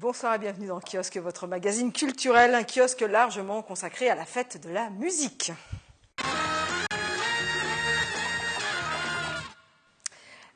Bonsoir et bienvenue dans Kiosque, votre magazine culturel, un kiosque largement consacré à la fête de la musique.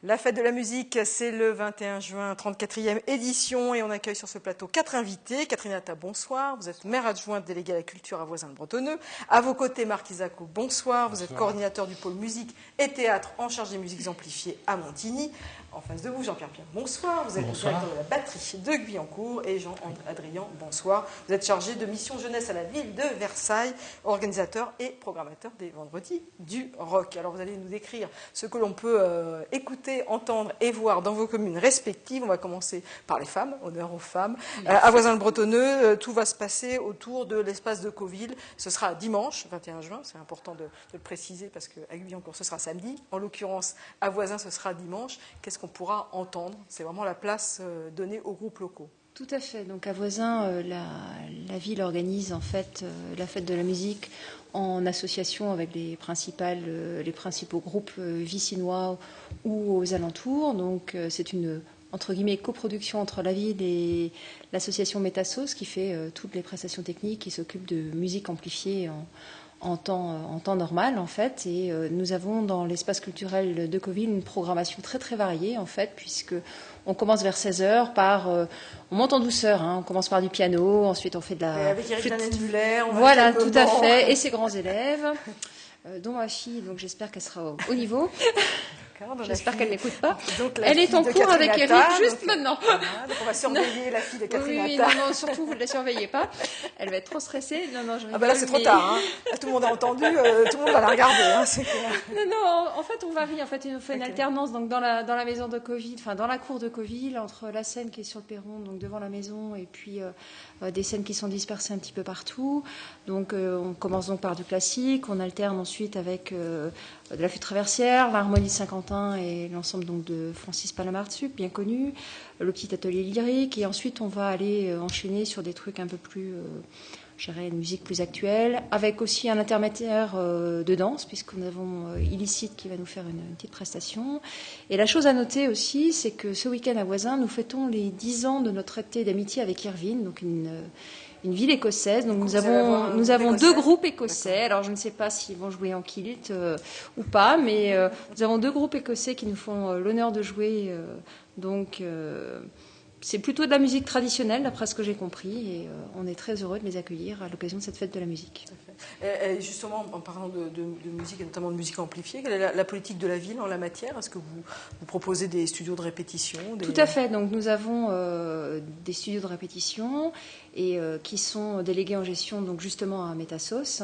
La fête de la musique, c'est le 21 juin, 34e édition, et on accueille sur ce plateau 4 invités. Catherine Atta, bonsoir. Vous êtes maire adjointe déléguée à la culture à Voisins-le-Bretonneux. À vos côtés, Marc Isaco, bonsoir. Vous êtes coordinateur du pôle musique et théâtre en charge des musiques amplifiées à Montigny. En face de vous, Jean-Pierre Pierre, bonsoir. Vous êtes le directeur de la batterie de Guyancourt. Et Jean-Adrien, bonsoir. Vous êtes chargé de mission jeunesse à la ville de Versailles, organisateur et programmateur des Vendredis du Rock. Alors vous allez nous décrire ce que l'on peut écouter, entendre et voir dans vos communes respectives. On va commencer par les femmes, honneur aux femmes. À Voisins-le-Bretonneux, tout va se passer autour de l'espace de Coville. Ce sera dimanche, 21 juin, c'est important de le préciser parce qu'à Guyancourt, ce sera samedi. En l'occurrence, à Voisins, ce sera dimanche. Qu'est-ce qu'on pourra entendre? C'est vraiment la place donnée aux groupes locaux. Tout à fait. Donc à Voisins, la ville organise en fait la fête de la musique en association avec les principaux groupes vicinois ou aux alentours. Donc c'est une entre guillemets coproduction entre la ville et l'association Métassos qui fait toutes les prestations techniques, qui s'occupe de musique amplifiée en temps normal en fait, et nous avons dans l'espace culturel de Coville une programmation très très variée en fait, puisque on commence vers 16h par on monte en douceur, hein, on commence par du piano, ensuite on fait de la avec Eric Danendulaire, voilà, tout à fait, et ses grands élèves dont ma fille, donc j'espère qu'elle sera au niveau. J'espère qu'elle n'écoute pas. Elle est en cours avec Eric juste maintenant. Voilà, donc on va surveiller la fille de Catherine Atta. Oui, non, surtout vous ne la surveillez pas. Elle va être trop stressée. Non, je rigole. Ah bah là c'est trop tard. Hein. Là, tout le monde a entendu, tout le monde va la regarder. Hein, c'est clair. Non, en fait on varie. En fait on fait une alternance donc dans la maison de Coville, enfin dans la cour de Coville, entre la scène qui est sur le perron, donc devant la maison, et puis des scènes qui sont dispersées un petit peu partout. Donc on commence donc par du classique, on alterne ensuite avec de la flûte traversière, l'harmonie de Saint-Quentin et l'ensemble donc de Francis Palamartsup, bien connu, le petit atelier lyrique, et ensuite on va aller enchaîner sur des trucs un peu plus, je dirais, une musique plus actuelle, avec aussi un intermédiaire de danse, puisqu'on avons Illicite qui va nous faire une petite prestation. Et la chose à noter aussi, c'est que ce week-end à Voisins, nous fêtons les 10 ans de notre traité d'amitié avec Irvine, donc une ville écossaise. Donc nous avons deux groupes écossais. Alors je ne sais pas s'ils vont jouer en kilt ou pas, mais nous avons deux groupes écossais qui nous font l'honneur de jouer. Donc c'est plutôt de la musique traditionnelle, d'après ce que j'ai compris, et on est très heureux de les accueillir à l'occasion de cette fête de la musique. Et justement, en parlant de musique, et notamment de musique amplifiée, quelle est la politique de la ville en la matière? Est-ce que vous proposez des studios de répétition? Tout à fait. Donc nous avons des studios de répétition et qui sont délégués en gestion donc justement à Métassos.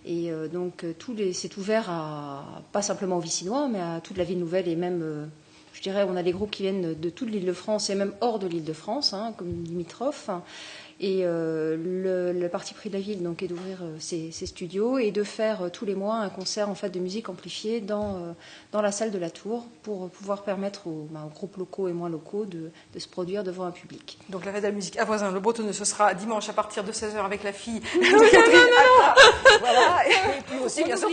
Et donc c'est ouvert pas simplement aux Vicinois, mais à toute la ville nouvelle, et même je dirais, on a des groupes qui viennent de toute l'Île-de-France et même hors de l'Île-de-France, hein, comme limitrophes. Et le parti pris de la ville donc, est d'ouvrir ces studios et de faire tous les mois un concert en fait, de musique amplifiée dans la salle de la Tour pour pouvoir permettre aux groupes locaux et moins locaux de se produire devant un public. Donc la fête de la musique à Voisins-le-Bretonneux, ce sera dimanche à partir de 16h avec la fille non, de Catherine Atta. Voilà. Et puis aussi, bien sûr,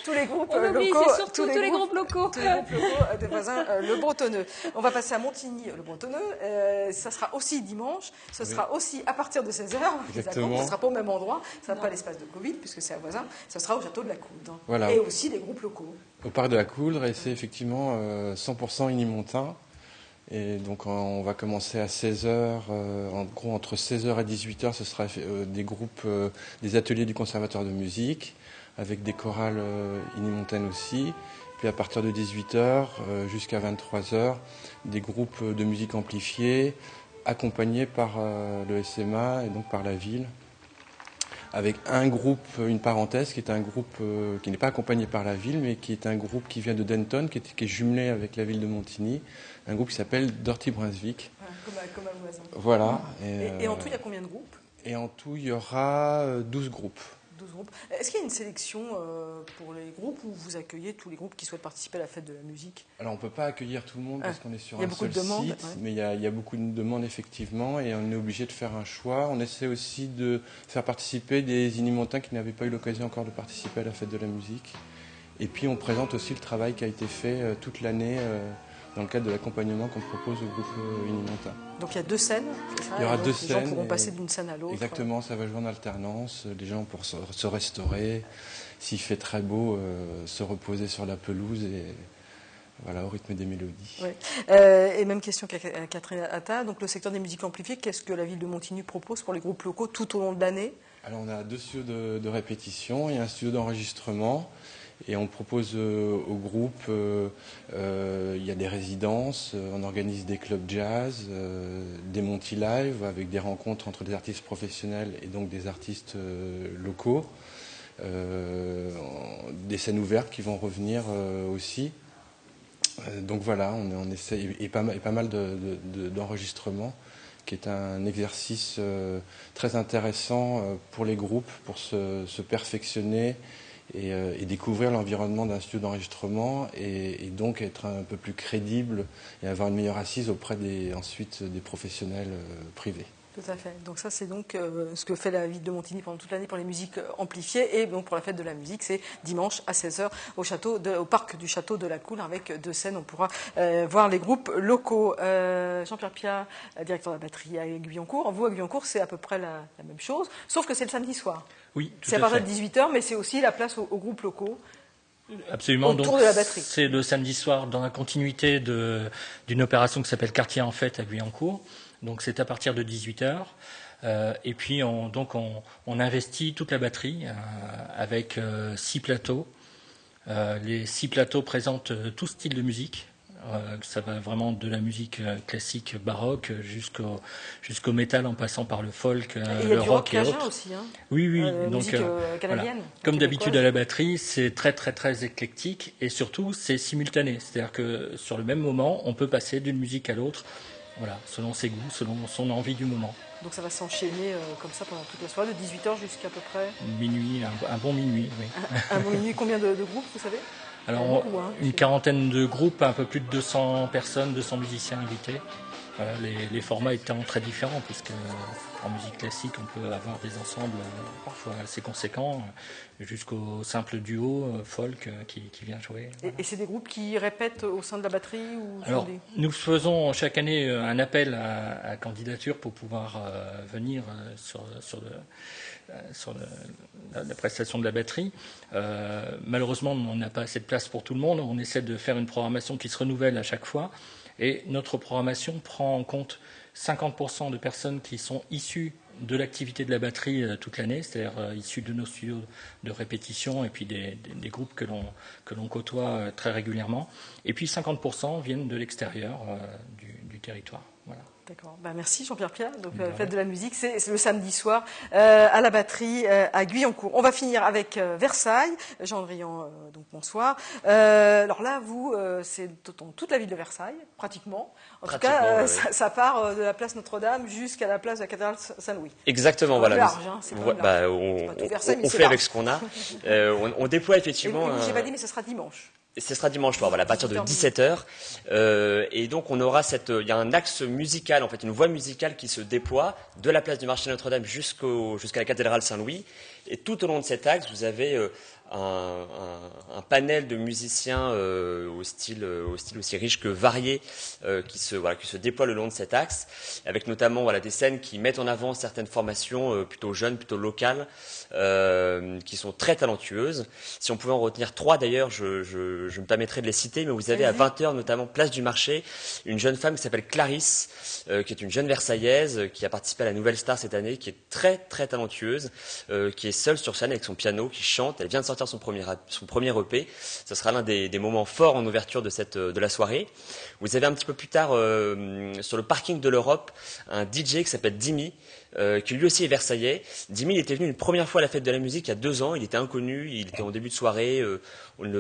tous les groupes locaux. Tous les groupes locaux de Voisins-le-Bretonneux. On va passer à Montigny-le-Bretonneux. Ça sera aussi dimanche. Ce sera aussi à partir de 16h. Exactement. Ce ne sera pas au même endroit. Ça ne sera pas l'espace de Covid, puisque c'est à Voisins. Ça sera au château de la Coudre. Voilà. Et aussi des groupes locaux. Au parc de la Coudre, et c'est effectivement 100% unimontain. Et donc on va commencer à 16h. En gros, entre 16h et 18h, ce sera des groupes, des ateliers du conservatoire de musique, avec des chorales unimontaines aussi. Puis à partir de 18h jusqu'à 23h, des groupes de musique amplifiée, accompagnés par le SMA et donc par la ville, avec un groupe, une parenthèse, qui est un groupe qui n'est pas accompagné par la ville, mais qui est un groupe qui vient de Denton, qui est jumelé avec la ville de Montigny, un groupe qui s'appelle Dirty Brunswick. Comme à Voisins. Voilà. Et en tout, il y a combien de groupes? Et en tout, il y aura 12 groupes. 12 groupes. Est-ce qu'il y a une sélection pour les groupes ou vous accueillez tous les groupes qui souhaitent participer à la fête de la musique? Alors on ne peut pas accueillir tout le monde parce qu'on est sur un seul site, ouais. Mais il y a beaucoup de demandes effectivement et on est obligé de faire un choix. On essaie aussi de faire participer des Unimontains qui n'avaient pas eu l'occasion encore de participer à la fête de la musique. Et puis on présente aussi le travail qui a été fait toute l'année dans le cadre de l'accompagnement qu'on propose au groupe Unimontin. Donc il y a 2 scènes, c'est ça? Il y aura 2 scènes. Les gens pourront passer d'une scène à l'autre. Exactement, ça va jouer en alternance. Les gens pour se restaurer, s'il fait très beau, se reposer sur la pelouse et voilà, au rythme des mélodies. Ouais. Et même question qu'à Catherine Attah. Donc le secteur des musiques amplifiées, qu'est-ce que la ville de Montigny propose pour les groupes locaux tout au long de l'année? Alors on a 2 studios de répétition et un studio d'enregistrement. Et on propose au groupe, il y a des résidences, on organise des clubs jazz, des Monty Live avec des rencontres entre des artistes professionnels et donc des artistes locaux, des scènes ouvertes qui vont revenir aussi. Donc voilà, on essaie, et pas mal d'enregistrements, qui est un exercice très intéressant pour les groupes, pour se perfectionner et découvrir l'environnement d'un studio d'enregistrement et donc être un peu plus crédible et avoir une meilleure assise auprès ensuite des professionnels privés. Tout à fait. Donc ça, c'est donc ce que fait la ville de Montigny pendant toute l'année pour les musiques amplifiées. Et donc pour la fête de la musique, c'est dimanche à 16h au parc du château de la Cour avec 2 scènes. On pourra voir les groupes locaux. Jean-Pierre Piat, directeur de la batterie à Guyancourt. Vous, à Guyancourt, c'est à peu près la même chose, sauf que c'est le samedi soir. Oui, tout à fait. C'est à partir de 18h, mais c'est aussi la place aux groupes locaux. Absolument. Autour donc, de la batterie. C'est le samedi soir dans la continuité d'une opération qui s'appelle Quartier en fête à Guyancourt. Donc c'est à partir de 18h. Et puis on investit toute la batterie avec 6 plateaux. Les 6 plateaux présentent tout style de musique. Ça va vraiment de la musique classique baroque jusqu'au métal en passant par le folk, le rock et autres. Aussi, hein. Oui. Donc musique canadienne. Voilà. Comme d'habitude à la batterie, c'est très très très éclectique et surtout c'est simultané. C'est-à-dire que sur le même moment, on peut passer d'une musique à l'autre. Voilà, selon ses goûts, selon son envie du moment. Donc ça va s'enchaîner comme ça pendant toute la soirée, de 18h jusqu'à peu près minuit, un bon minuit, oui. Un bon minuit, combien de groupes, vous savez? Alors, une quarantaine de groupes, un peu plus de 200 personnes, 200 musiciens invités. Voilà, les formats étant très différents, puisque en musique classique, on peut avoir des ensembles parfois assez conséquents, jusqu'au simple duo folk qui vient jouer. Et c'est des groupes qui répètent au sein de la batterie ou Alors, nous faisons chaque année un appel à candidature pour pouvoir venir sur la prestation de la batterie. Malheureusement, on n'a pas assez de place pour tout le monde. On essaie de faire une programmation qui se renouvelle à chaque fois. Et notre programmation prend en compte 50% de personnes qui sont issues de l'activité de la batterie toute l'année, c'est-à-dire issues de nos studios de répétition et puis des groupes que l'on côtoie très régulièrement. Et puis 50% viennent de l'extérieur du territoire. Voilà. D'accord. Merci Jean-Pierre Piat. Donc la fête de la musique, c'est le samedi soir à la batterie à Guyancourt. On va finir avec Versailles. Jean Drian, donc bonsoir. Alors là, vous, c'est dans toute la ville de Versailles, pratiquement. En tout cas, oui. ça part de la place Notre-Dame jusqu'à la place de la cathédrale Saint-Louis. Exactement, voilà. Large, hein, on fait avec ce qu'on a. On déploie effectivement. J'ai pas dit, mais ce sera dimanche. Ce sera dimanche soir, voilà, à partir de 17h. Et donc, on aura il y a un axe musical, en fait, une voie musicale qui se déploie de la place du marché Notre-Dame jusqu'à la cathédrale Saint-Louis. Et tout au long de cet axe, vous avez un panel de musiciens au style aussi riche que varié qui se déploie le long de cet axe, avec notamment des scènes qui mettent en avant certaines formations plutôt jeunes, plutôt locales, qui sont très talentueuses. Si on pouvait en retenir 3 d'ailleurs, je me permettrais de les citer, mais vous avez à 20h notamment place du marché une jeune femme qui s'appelle Clarisse, qui est une jeune Versaillaise qui a participé à la Nouvelle Star cette année, qui est très très talentueuse, qui est seule sur scène avec son piano, qui chante. Elle vient de sortir son premier EP. Ce sera l'un des moments forts en ouverture de la soirée. Vous avez un petit peu plus tard sur le parking de l'Europe un DJ qui s'appelle Dimi, qui lui aussi est versaillais. Dimi, il était venu une première fois à la fête de la musique il y a 2 ans. Il était inconnu, il était en début de soirée,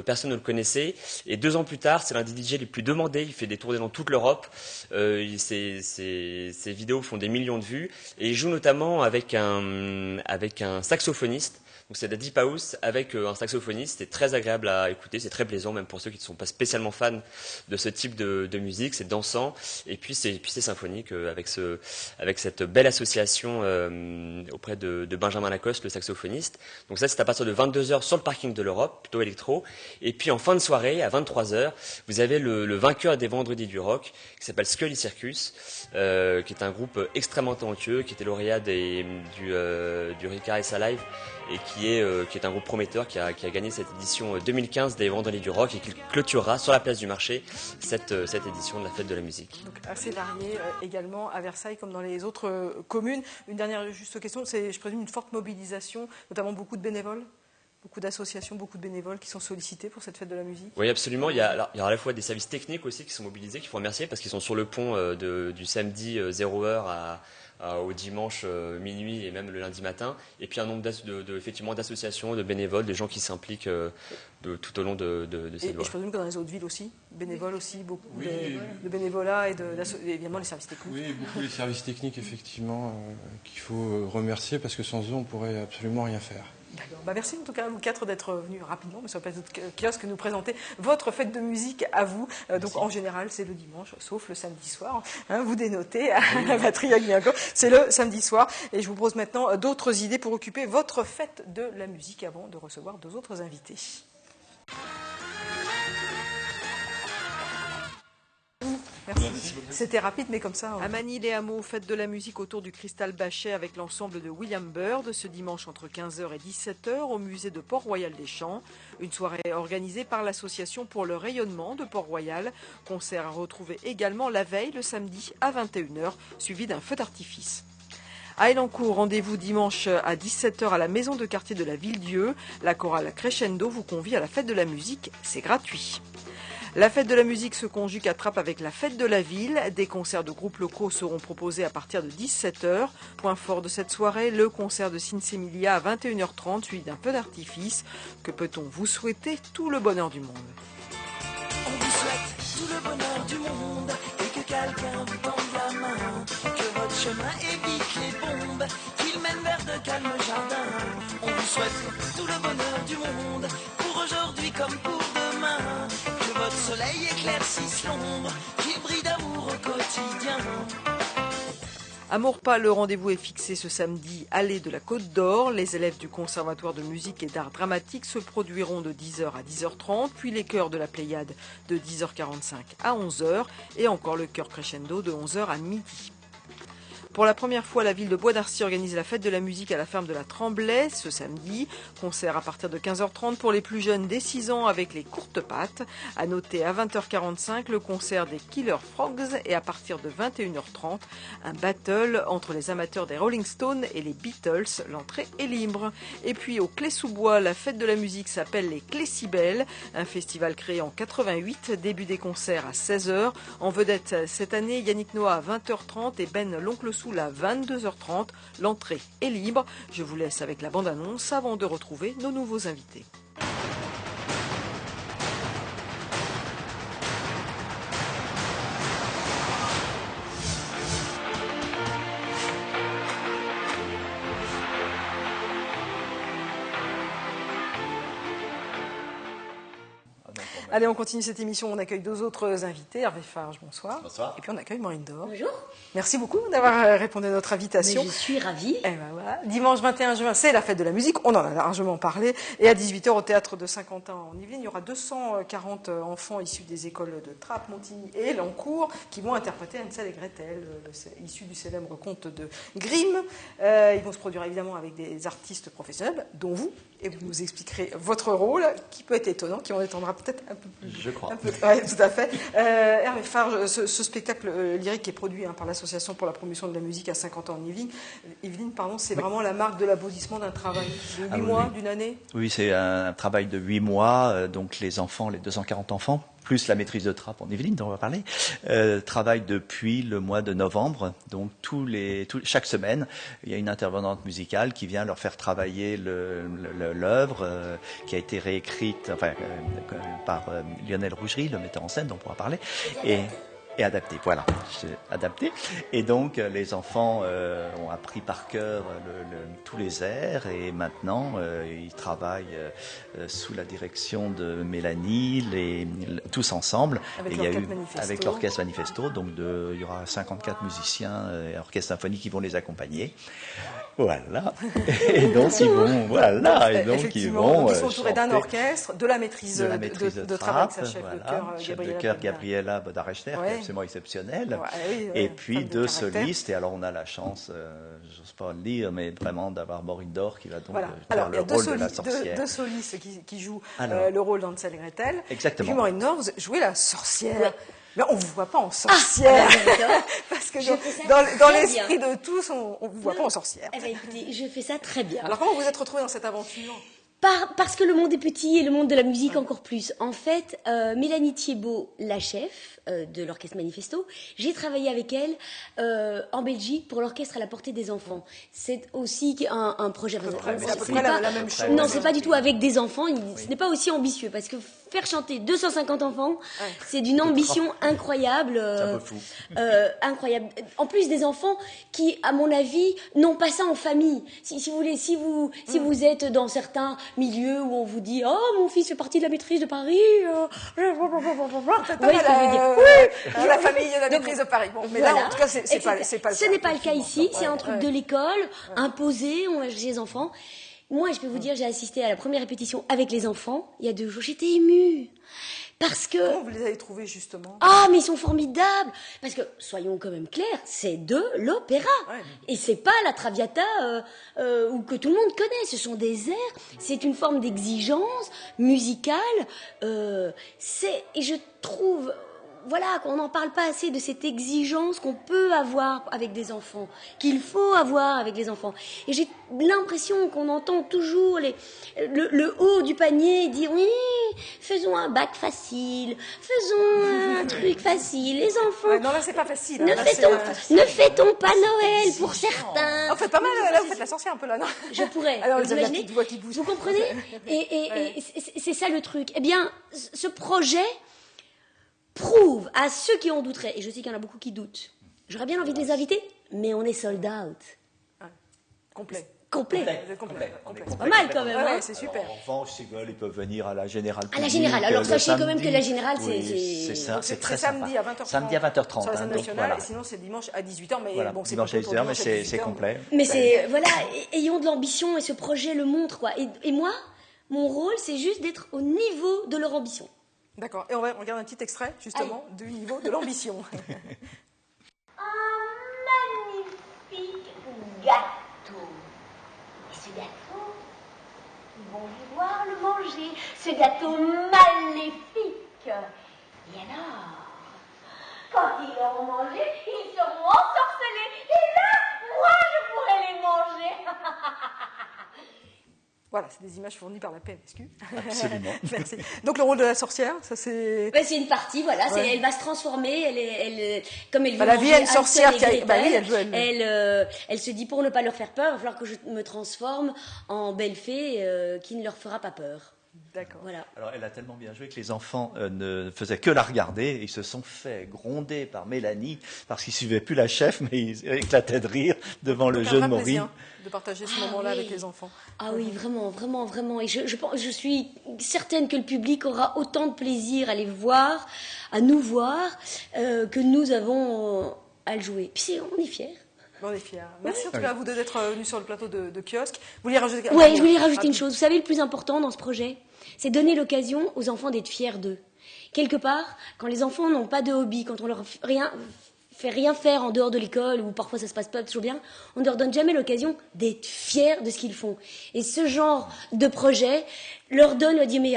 personne ne le connaissait. Et 2 ans plus tard, c'est l'un des DJ les plus demandés. Il fait des tournées dans toute l'Europe. Ses vidéos font des millions de vues. Et il joue notamment avec un saxophoniste. Donc c'est de la deep house avec un saxophoniste. C'est très agréable à écouter, c'est très plaisant même pour ceux qui ne sont pas spécialement fans de ce type de musique. C'est dansant et puis c'est symphonique avec cette belle association formation auprès de Benjamin Lacoste, le saxophoniste. Donc ça, c'est à partir de 22h sur le parking de l'Europe, plutôt électro. Et puis en fin de soirée, à 23h, vous avez le vainqueur des Vendredis du Rock, qui s'appelle Scully Circus, qui est un groupe extrêmement talentueux, qui était lauréat du Ricard Live, et qui est un groupe prometteur qui a gagné cette édition 2015 des Vendredis du Rock et qui clôturera sur la place du marché cette édition de la fête de la musique. Donc assez varié également à Versailles comme dans les autres communes. Une dernière juste question, c'est je présume une forte mobilisation, notamment beaucoup de bénévoles, beaucoup d'associations, beaucoup de bénévoles qui sont sollicités pour cette fête de la musique. Oui, absolument. Il y a à la fois des services techniques aussi qui sont mobilisés, qu'il faut remercier parce qu'ils sont sur le pont du samedi 0h au dimanche minuit et même le lundi matin. Et puis un nombre effectivement d'associations, de bénévoles, des gens qui s'impliquent tout au long de cette loi. Et je présume que dans les autres villes aussi, bénévoles aussi, beaucoup de bénévolat et évidemment les services techniques. Oui, beaucoup les services techniques effectivement qu'il faut remercier parce que sans eux on pourrait absolument rien faire. D'accord. Merci en tout cas à vous quatre d'être venus rapidement, mais sur la place de kiosque, nous présenter votre fête de musique à vous. Donc en général c'est le dimanche, sauf le samedi soir. Vous dénotez à la batterie à Guyancourt, c'est le samedi soir. Et je vous propose maintenant d'autres idées pour occuper votre fête de la musique avant de recevoir deux autres invités. Merci. C'était rapide, mais comme ça. À Manille-les-Hameaux, fête de la musique autour du Cristal Bachet avec l'ensemble de William Byrd ce dimanche entre 15h et 17h au musée de Port-Royal des Champs. Une soirée organisée par l'association pour le rayonnement de Port-Royal. Concert à retrouver également la veille, le samedi à 21h, suivi d'un feu d'artifice. À Elancourt, rendez-vous dimanche à 17h à la maison de quartier de la Ville-Dieu. La chorale Crescendo vous convie à la fête de la musique, c'est gratuit. La fête de la musique se conjugue à Trappes avec la fête de la ville. Des concerts de groupes locaux seront proposés à partir de 17h. Point fort de cette soirée, le concert de Sinsemilia à 21h30, suivi d'un feu d'artifice. Que peut-on vous souhaiter? Tout le bonheur du monde. On vous souhaite tout le bonheur du monde et que quelqu'un vous tende la main. Que votre chemin évite les bombes, qu'il mène vers de calmes jardins. On vous souhaite tout le bonheur du monde, pour aujourd'hui comme pour demain. Que votre soleil éclaircisse l'ombre, qu'il brille d'amour au quotidien. À Maurepas, le rendez-vous est fixé ce samedi, allée de la Côte d'Or. Les élèves du Conservatoire de musique et d'art dramatique se produiront de 10h à 10h30, puis les chœurs de la Pléiade de 10h45 à 11h et encore le chœur Crescendo de 11h à midi. Pour la première fois, la ville de Bois d'Arcy organise la fête de la musique à la ferme de la Tremblay ce samedi. Concert à partir de 15h30 pour les plus jeunes dès 6 ans avec les courtes pattes. À noter à 20h45 le concert des Killer Frogs et à partir de 21h30 un battle entre les amateurs des Rolling Stones et les Beatles. L'entrée est libre. Et puis au Clé-sous-Bois, la fête de la musique s'appelle les Clé-Cybèles, un festival créé en 88. Début des concerts à 16h. En vedette cette année, Yannick Noah à 20h30 et Ben l'Oncle Soul à 22h30. L'entrée est libre. Je vous laisse avec la bande-annonce avant de retrouver nos nouveaux invités. Allez, on continue cette émission. On accueille deux autres invités. Hervé Farge, bonsoir. Bonsoir. Et puis on accueille Maureen Dor. Bonjour. Merci beaucoup d'avoir répondu à notre invitation. Mais je suis ravie. Et ben voilà. Dimanche 21 juin, c'est la fête de la musique. On en a largement parlé. Et à 18h, au théâtre de Saint-Quentin en Yvelines, il y aura 240 enfants issus des écoles de Trappes, Montigny et Elancourt qui vont interpréter Hansel et Gretel, issus du célèbre conte de Grimm. Ils vont se produire évidemment avec des artistes professionnels, dont vous. Et vous nous expliquerez votre rôle, qui peut être étonnant, qui en étendra peut-être un peu plus. Je crois. Oui, tout à fait. Hervé Farge, ce spectacle lyrique est produit par l'Association pour la promotion de la musique à 50 ans en Yvelines, c'est vraiment la marque de l'aboutissement d'un travail de 8 mois, d'une année. Oui, c'est un travail de 8 mois, donc les enfants, les 240 enfants, plus la maîtrise de Trappes en Yvelines, dont on va parler, travaillent depuis le mois de novembre. Donc chaque semaine, il y a une intervenante musicale qui vient leur faire travailler l'œuvre qui a été réécrite par Lionel Rougerie, le metteur en scène dont on pourra parler. Et adapté, voilà, adapté. Et donc, les enfants ont appris par cœur tous les airs et maintenant, ils travaillent sous la direction de Mélanie, tous ensemble. Avec Avec l'Orchestre Manifesto, donc il y aura 54 musiciens et orchestres symphoniques qui vont les accompagner. Voilà. Et donc, ils vont, voilà. Et donc, ils sont entourés d'un orchestre, de la maîtrise de travail avec sa chef de chœur, Gabriela Bodarester, qui est absolument exceptionnelle. Et puis deux solistes. Et alors, on a la chance, j'ose pas le dire, mais vraiment d'avoir Maureen Dor qui va donc faire le rôle de la sorcière. Deux solistes qui jouent le rôle d'Hansel et Gretel. Exactement. Et puis Maureen Dor, vous jouez la sorcière. Ouais. Mais on ne vous voit pas en sorcière. Parce que dans l'esprit de tous, on ne vous voit pas en sorcière. Eh bien, écoutez, je fais ça très bien. Alors, comment vous êtes retrouvée dans cette aventure? Parce que le monde est petit et le monde de la musique encore plus. En fait, Mélanie Thiebaud, la chef de l'Orchestre Manifesto, j'ai travaillé avec elle en Belgique pour l'Orchestre à la portée des enfants. C'est aussi un projet... C'est à peu près la même chose. Non, c'est pas du tout avec des enfants. Ce n'est pas aussi ambitieux parce que faire chanter 250 enfants, c'est d'une ambition incroyable. C'est un peu fou. Incroyable. En plus, des enfants qui, à mon avis, n'ont pas ça en famille. Si vous êtes dans certains milieux où on vous dit « Oh, mon fils fait partie de la maîtrise de Paris. La famille de la maîtrise de Paris. Bon, mais là, en tout cas, c'est pas le cas. Ce n'est pas le cas ici. C'est un truc de l'école, imposé, on va chez les enfants. Moi, je peux vous dire, j'ai assisté à la première répétition avec les enfants il y a 2 jours. J'étais émue. Parce que... Comment vous les avez trouvés, justement? Ah, mais ils sont formidables. Parce que, soyons quand même clairs, c'est de l'opéra. Ouais. Et c'est pas la Traviata ou que tout le monde connaît. Ce sont des airs. C'est une forme d'exigence musicale. Et je trouve... Voilà, qu'on n'en parle pas assez de cette exigence qu'on peut avoir avec des enfants, qu'il faut avoir avec les enfants. Et j'ai l'impression qu'on entend toujours le haut du panier dire « Oui, faisons un bac facile, faisons un truc facile, les enfants... » Non, là, c'est pas facile. Ne fêtons pas Noël pour certains. En fait, pas mal, là, vous faites la sorcière un peu, là, non? Je pourrais. Alors, vous imaginez? Vous comprenez? Et c'est ça le truc. Eh bien, ce projet... prouve à ceux qui en douteraient, et je sais qu'il y en a beaucoup qui doutent, j'aurais bien envie de les inviter, mais on est sold out. Complet. C'est pas mal quand même. Ouais, c'est super. En revanche, s'ils veulent, ils peuvent venir à la Générale. À la Générale. Alors sachez quand même que la Générale, c'est très samedi à 20h30. Samedi à 20h30. Sur la scène nationale, et sinon c'est dimanche à 18h. Mais voilà, bon, c'est dimanche à 18h, mais c'est complet. Mais voilà, ayons de l'ambition et ce projet le montre, quoi. Et moi, mon rôle, c'est juste d'être au niveau de leur ambition. D'accord. Et on regarde un petit extrait, justement, du niveau de l'ambition. Un magnifique gâteau. Et ce gâteau, ils vont vouloir le manger. Ce gâteau maléfique. Et alors, quand ils l'auront mangé, ils seront ensorcelés. Et là, moi, je pourrai les manger. Voilà, c'est des images fournies par la PMSQ. Absolument. Merci. Donc le rôle de la sorcière, ça c'est... Ben, c'est une partie, voilà. Ouais. Elle va se transformer. Comme elle veut la vie a une sorcière qui a... elle se dit, pour ne pas leur faire peur, il va falloir que je me transforme en belle fée qui ne leur fera pas peur. D'accord. Voilà. Alors, elle a tellement bien joué que les enfants ne faisaient que la regarder et ils se sont fait gronder par Mélanie parce qu'ils ne suivaient plus la chef, mais ils éclataient de rire devant le jeu de Maureen. De partager ce moment-là avec les enfants. Ah oui, vraiment, vraiment, vraiment. Et je suis certaine que le public aura autant de plaisir à les voir, à nous voir, que nous avons à le jouer. Puis on est fiers. On est fiers. Merci en tout cas à vous deux d'être venus sur le plateau de Kiosque. Vous vouliez rajouter Oui, je voulais rajouter une chose. Vous savez, le plus important dans ce projet, c'est donner l'occasion aux enfants d'être fiers d'eux. Quelque part, quand les enfants n'ont pas de hobby, quand on leur fait rien faire en dehors de l'école, ou parfois ça se passe pas toujours bien, on ne leur donne jamais l'occasion d'être fiers de ce qu'ils font. Et ce genre de projet leur dit, mais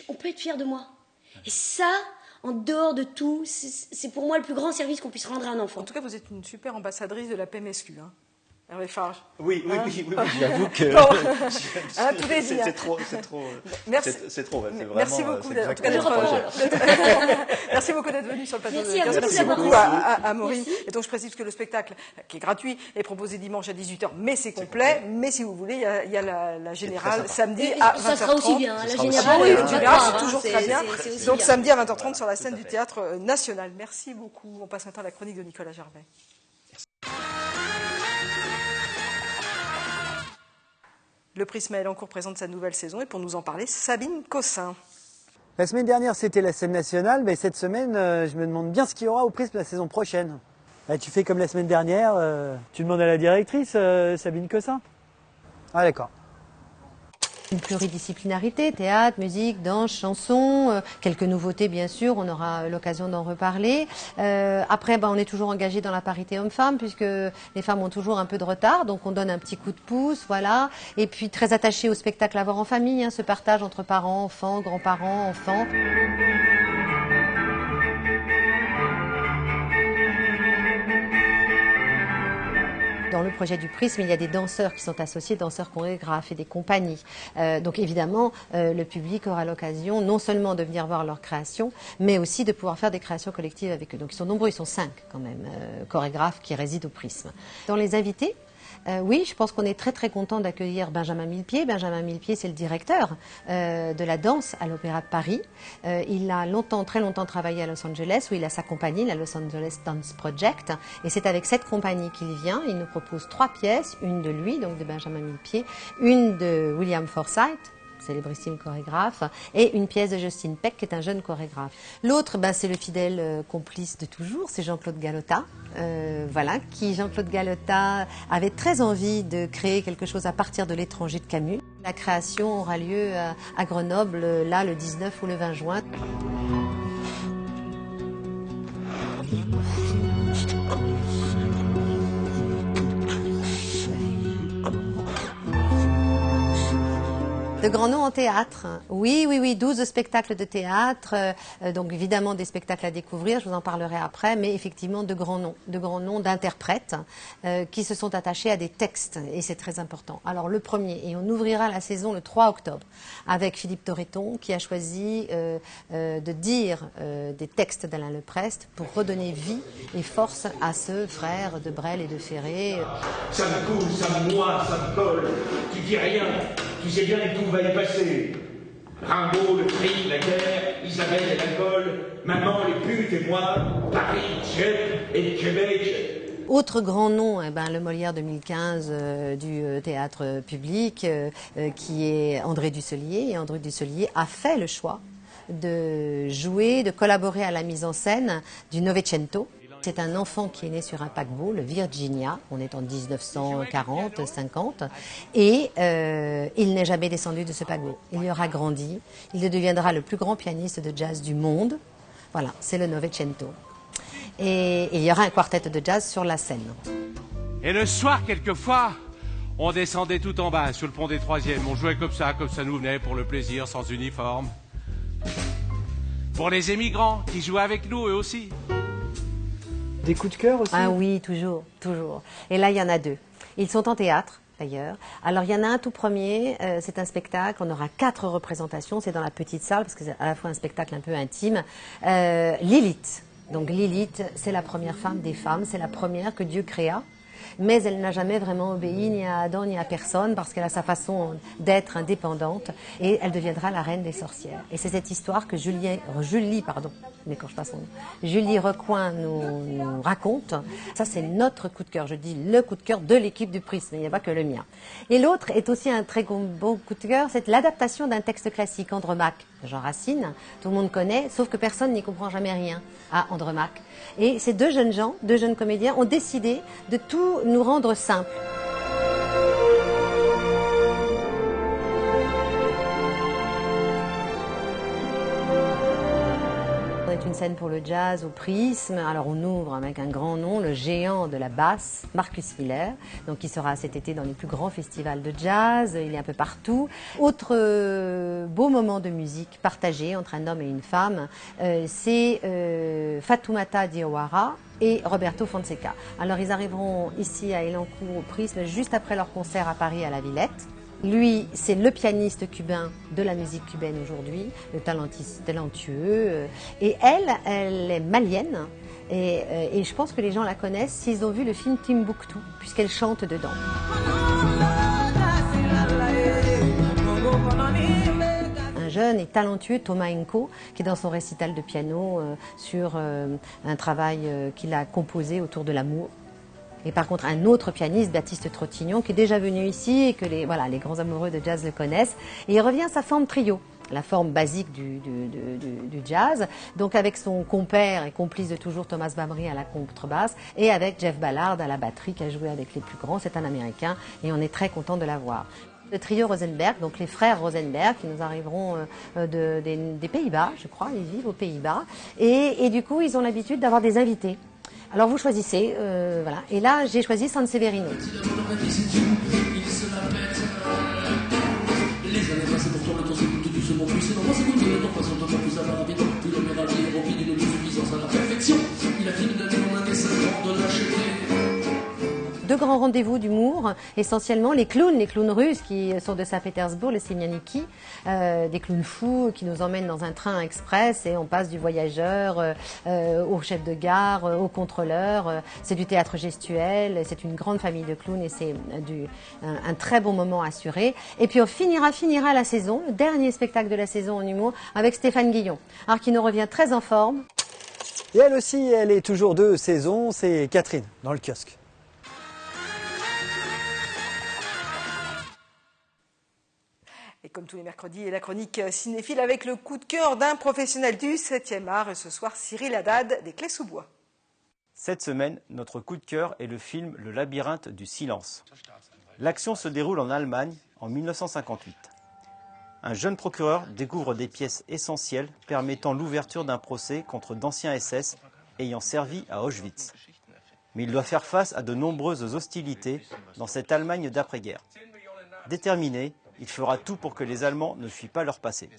on peut être fier de moi. Et ça, en dehors de tout, c'est pour moi le plus grand service qu'on puisse rendre à un enfant. En tout cas, vous êtes une super ambassadrice de la PMSQ. Hein. Hervé Farge. Oui, Hein j'avoue que Bon. Hein, tout est dit, hein. c'est trop. Merci. C'est trop. Ouais, c'est Merci vraiment, beaucoup c'est d'être exactement Merci beaucoup d'être venu sur le plateau Merci de à vous 15. Merci d'avoir beaucoup reçu. à Maureen. Et donc je précise que le spectacle, qui est gratuit, est proposé dimanche à 18h, mais c'est complet. Mais si vous voulez, il y a la générale samedi Et à 20h30. ça sera aussi bien, la Ah générale. bon, on et va du pas Gras, croire, c'est hein, toujours très bien. c'est aussi Donc bien. samedi à 20h30 sur la scène du Théâtre National. Merci beaucoup. On passe maintenant à la chronique de Nicolas Gervais. Le Prisme à Elancourt présente sa nouvelle saison et pour nous en parler, Sabine Cossin. La semaine dernière, c'était la scène nationale, mais cette semaine, je me demande bien ce qu'il y aura au Prisme la saison prochaine. Bah, tu fais comme la semaine dernière, tu demandes à la directrice, Sabine Cossin. Ah d'accord. Une pluridisciplinarité, théâtre, musique, danse, chanson, quelques nouveautés bien sûr, on aura l'occasion d'en reparler. Après, on est toujours engagé dans la parité homme-femme puisque les femmes ont toujours un peu de retard, donc on donne un petit coup de pouce, voilà. Et puis très attaché au spectacle à voir en famille, ce partage entre parents, enfants, grands-parents, enfants. Dans le projet du Prisme, il y a des danseurs qui sont associés, danseurs chorégraphes et des compagnies. Donc évidemment, le public aura l'occasion non seulement de venir voir leurs créations, mais aussi de pouvoir faire des créations collectives avec eux. Donc ils sont nombreux, ils sont 5 quand même, chorégraphes qui résident au Prisme. Dans les invités, oui, je pense qu'on est très très content d'accueillir Benjamin Millepied. Benjamin Millepied, c'est le directeur de la danse à l'Opéra de Paris. Il a très longtemps travaillé à Los Angeles, où il a sa compagnie, la Los Angeles Dance Project. Et c'est avec cette compagnie qu'il vient. Il nous propose 3 pièces, une de lui, donc de Benjamin Millepied, une de William Forsythe, célébrissime chorégraphe, et une pièce de Justin Peck, qui est un jeune chorégraphe. L'autre, c'est le fidèle complice de toujours, c'est Jean-Claude Galota. Jean-Claude Galota avait très envie de créer quelque chose à partir de l'étranger de Camus. La création aura lieu à Grenoble, là, le 19 ou le 20 juin. De grands noms en théâtre. Oui, 12 spectacles de théâtre. Donc évidemment des spectacles à découvrir, je vous en parlerai après, mais effectivement de grands noms d'interprètes qui se sont attachés à des textes, et c'est très important. Alors le premier, et on ouvrira la saison le 3 octobre, avec Philippe Torreton, qui a choisi de dire des textes d'Alain Leprest pour redonner vie et force à ce frère de Brel et de Ferré. Ça me coule, ça me noie, ça me colle, tu dis rien. Tu sais bien que tout va y passer. Rimbaud, le cri, la guerre, Isabelle et l'alcool, maman, les putes et moi, Paris, Dieppe et Québec. Autre grand nom, le Molière 2015 du théâtre public, qui est André Dussolier. Et André Dussolier a fait le choix de jouer, de collaborer à la mise en scène du Novecento. C'est un enfant qui est né sur un paquebot, le Virginia, on est en 1940-50, et il n'est jamais descendu de ce paquebot. Il y aura grandi, il deviendra le plus grand pianiste de jazz du monde. Voilà, c'est le Novecento. Et il y aura un quartet de jazz sur la scène. Et le soir, quelquefois, on descendait tout en bas, sur le pont des Troisièmes. On jouait comme ça nous venait pour le plaisir, sans uniforme. Pour les émigrants qui jouaient avec nous, eux aussi. Des coups de cœur aussi? Ah oui, toujours. Et là, il y en a 2. Ils sont en théâtre, d'ailleurs. Alors, il y en a un tout premier, c'est un spectacle, on aura 4 représentations, c'est dans la petite salle, parce que c'est à la fois un spectacle un peu intime. Lilith. Donc Lilith, c'est la première femme des femmes, c'est la première que Dieu créa. Mais elle n'a jamais vraiment obéi ni à Adam ni à personne parce qu'elle a sa façon d'être indépendante et elle deviendra la reine des sorcières. Et c'est cette histoire que Julie Recoing nous raconte. Ça, c'est notre coup de cœur. Je dis le coup de cœur de l'équipe du Prisme, il n'y a pas que le mien. Et l'autre est aussi un très bon coup de cœur, c'est l'adaptation d'un texte classique, Andromaque, de Jean Racine. Tout le monde connaît, sauf que personne n'y comprend jamais rien à Andromaque. Et ces 2 jeunes gens, 2 jeunes comédiens, ont décidé de tout nous rendre simple. C'est une scène pour le jazz au Prisme. Alors on ouvre avec un grand nom, le géant de la basse, Marcus Miller, donc qui sera cet été dans les plus grands festivals de jazz. Il est un peu partout. Autre beau moment de musique partagé entre un homme et une femme, c'est Fatoumata Diawara, et Roberto Fonseca. Alors ils arriveront ici à Elancourt au Prisme juste après leur concert à Paris à la Villette. Lui, c'est le pianiste cubain de la musique cubaine aujourd'hui, le talentueux. Et elle est malienne. Et je pense que les gens la connaissent s'ils ont vu le film Timbuktu, puisqu'elle chante dedans. Un jeune et talentueux Thomas Enko, qui est dans son récital de piano sur un travail qu'il a composé autour de l'amour. Et par contre, un autre pianiste, Baptiste Trottignon, qui est déjà venu ici et que les grands amoureux de jazz le connaissent. Et il revient à sa forme trio, la forme basique du jazz, donc avec son compère et complice de toujours Thomas Babry à la contrebasse et avec Jeff Ballard à la batterie qui a joué avec les plus grands. C'est un Américain et on est très content de l'avoir. Le trio Rosenberg, donc les frères Rosenberg qui nous arriveront des Pays-Bas, je crois, ils vivent aux Pays-Bas. Et du coup, ils ont l'habitude d'avoir des invités. Alors vous choisissez, voilà. Et là, j'ai choisi San Severino. Deux grands rendez-vous d'humour, essentiellement les clowns russes qui sont de Saint-Pétersbourg, les Semyoniki, des clowns fous qui nous emmènent dans un train express et on passe du voyageur au chef de gare, au contrôleur. C'est du théâtre gestuel, c'est une grande famille de clowns et c'est un très bon moment assuré. Et puis on finira la saison, le dernier spectacle de la saison en humour, avec Stéphane Guillon, alors qui nous revient très en forme. Et elle aussi, elle est toujours de saison, c'est Catherine, dans le kiosque. Et comme tous les mercredis, la chronique cinéphile avec le coup de cœur d'un professionnel du 7e art. Et ce soir, Cyril Haddad des Clés-sous-Bois. Cette semaine, notre coup de cœur est le film Le labyrinthe du silence. L'action se déroule en Allemagne en 1958. Un jeune procureur découvre des pièces essentielles permettant l'ouverture d'un procès contre d'anciens SS ayant servi à Auschwitz. Mais il doit faire face à de nombreuses hostilités dans cette Allemagne d'après-guerre. Déterminé, il fera tout pour que les Allemands ne fuient pas leur passé.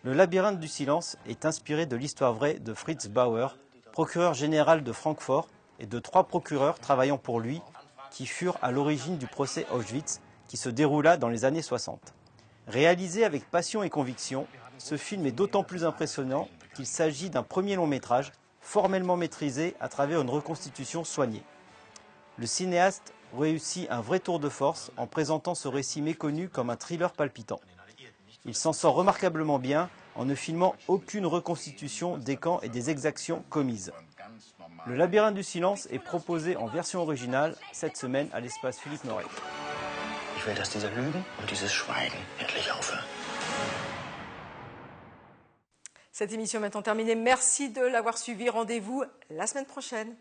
Le labyrinthe du silence est inspiré de l'histoire vraie de Fritz Bauer, procureur général de Francfort, et de 3 procureurs travaillant pour lui qui furent à l'origine du procès Auschwitz qui se déroula dans les années 60. Réalisé avec passion et conviction, ce film est d'autant plus impressionnant qu'il s'agit d'un premier long-métrage formellement maîtrisé à travers une reconstitution soignée. Le cinéaste réussit un vrai tour de force en présentant ce récit méconnu comme un thriller palpitant. Il s'en sort remarquablement bien en ne filmant aucune reconstitution des camps et des exactions commises. Le labyrinthe du silence est proposé en version originale cette semaine à l'espace Philippe Noiret. Ich will, dass diese Lügen und dieses Schweigen endlich aufhören. Cette émission est maintenant terminée. Merci de l'avoir suivi. Rendez-vous la semaine prochaine.